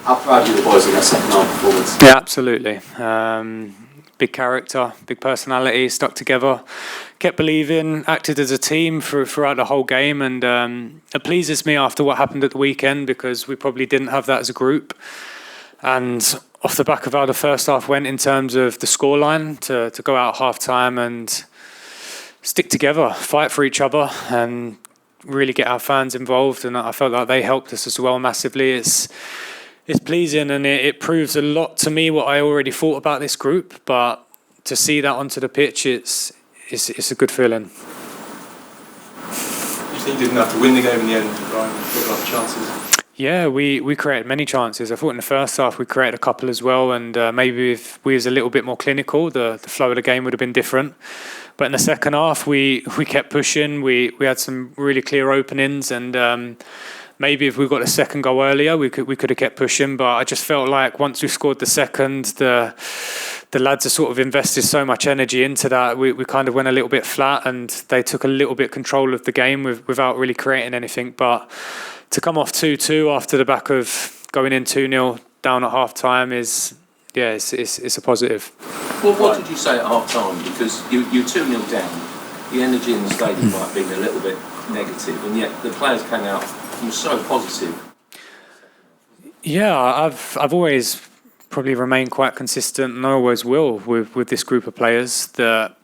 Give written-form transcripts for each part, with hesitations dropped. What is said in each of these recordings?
How proud are you of the boys in that second half performance? Yeah, absolutely. Big character, big personality, stuck together, kept believing, acted as a team throughout the whole game, and it pleases me after what happened at the weekend because we probably didn't have that as a group. And off the back of how the first half went in terms of the scoreline, to go out half-time and stick together, fight for each other, and really get our fans involved, and I felt like they helped us as well massively. It's pleasing, and it proves a lot to me what I already thought about this group. But to see that onto the pitch, it's a good feeling. You think you didn't have to win the game in the end, Brian? Got a lot of chances. Yeah, we created many chances. I thought in the first half we created a couple as well, and maybe if we was a little bit more clinical, the flow of the game would have been different. But in the second half, we kept pushing. We had some really clear openings, and maybe if we got a second goal earlier, we could have kept pushing. But I just felt like once we scored the second, the lads have sort of invested so much energy into that. We kind of went a little bit flat, and they took a little bit control of the game without really creating anything. But to come off 2-2 after the back of going in 2-0 down at half time it's a positive. Well, what did you say at half time? Because you're 2-0 down. The energy in the stadium might have been a little bit negative, and yet the players came out and were so positive. Yeah, I've always probably remained quite consistent, and I always will with this group of players, that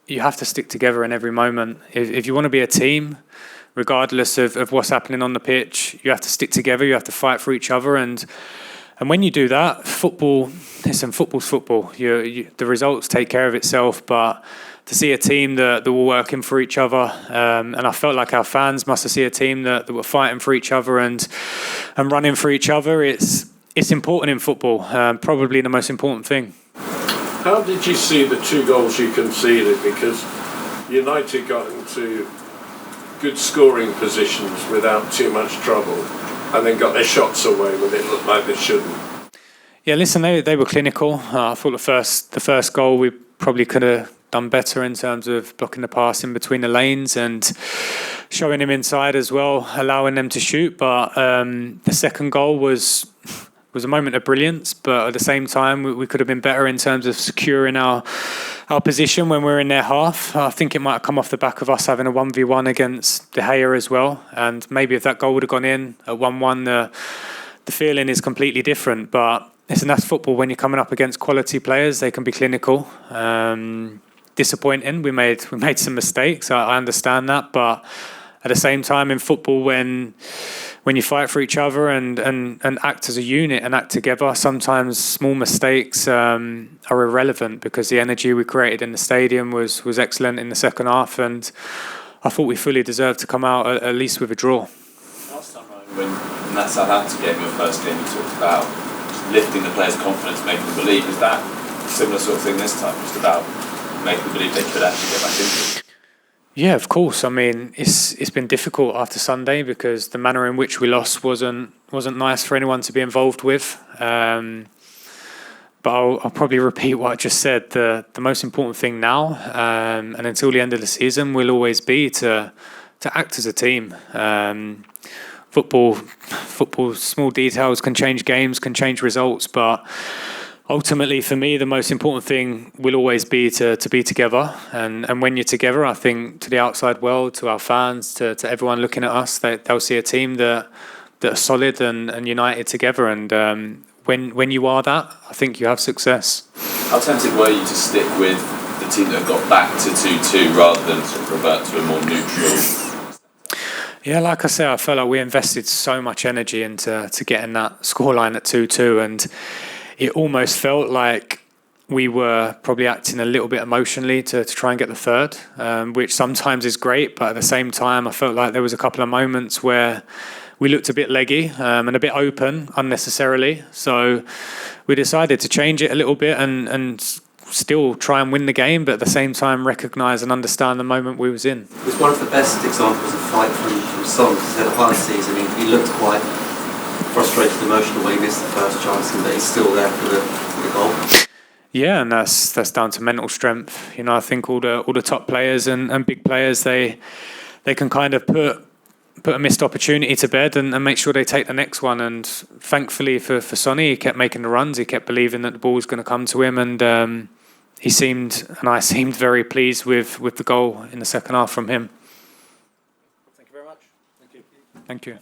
you have to stick together in every moment. If you want to be a team, regardless of what's happening on the pitch, you have to stick together, you have to fight for each other, and when you do that, football's football. The results take care of itself, but to see a team that were working for each other, and I felt like our fans must have seen a team that were fighting for each other and running for each other. It's important in football, probably the most important thing. How did you see the 2 goals you conceded? Because United got into good scoring positions without too much trouble, and then got their shots away when it looked like they shouldn't. Yeah, listen, they were clinical. I thought the first goal we probably could have done better in terms of blocking the pass in between the lanes and showing him inside as well, allowing them to shoot. But the second goal was a moment of brilliance, but at the same time we could have been better in terms of securing our position when we were in their half. I think it might have come off the back of us having a 1v1 against De Gea as well, and maybe if that goal would have gone in at 1-1, the feeling is completely different. But that's football. When you're coming up against quality players, they can be clinical. Disappointing. We made some mistakes. I understand that, but at the same time in football, when you fight for each other and act as a unit and act together, sometimes small mistakes are irrelevant, because the energy we created in the stadium was excellent in the second half, and I thought we fully deserved to come out at least with a draw. Last time around, when in that Southampton game, your first game, you talked about lifting the players' confidence, making them believe. Is that a similar sort of thing this time, just about making them believe they could actually get back into it? Yeah, of course. I mean, it's been difficult after Sunday because the manner in which we lost wasn't nice for anyone to be involved with. But I'll probably repeat what I just said. The most important thing now, and until the end of the season, will always be to act as a team. Football, small details can change games, can change results, but ultimately, for me, the most important thing will always be to be together. And when you're together, I think to the outside world, to our fans, to everyone looking at us, they'll see a team that are solid and united together. And when you are that, I think you have success. How tempted were you to stick with the team that got back to 2-2 rather than sort of revert to a more neutral? Yeah, like I said, I felt like we invested so much energy into getting that scoreline at 2-2, and it almost felt like we were probably acting a little bit emotionally to try and get the third, which sometimes is great, but at the same time, I felt like there was a couple of moments where we looked a bit leggy and a bit open unnecessarily. So we decided to change it a little bit and still try and win the game, but at the same time recognise and understand the moment we was in. It was one of the best examples of fight from Son, because at the heart of the season he looked quite frustrated, emotional when he missed the first chance, but he's still there for the goal. Yeah, and that's down to mental strength. You know, I think all the top players and big players, they can kind of put a missed opportunity to bed and make sure they take the next one. And thankfully for Sonny, he kept making the runs. He kept believing that the ball was going to come to him, and I seemed very pleased with the goal in the second half from him. Thank you very much. Thank you.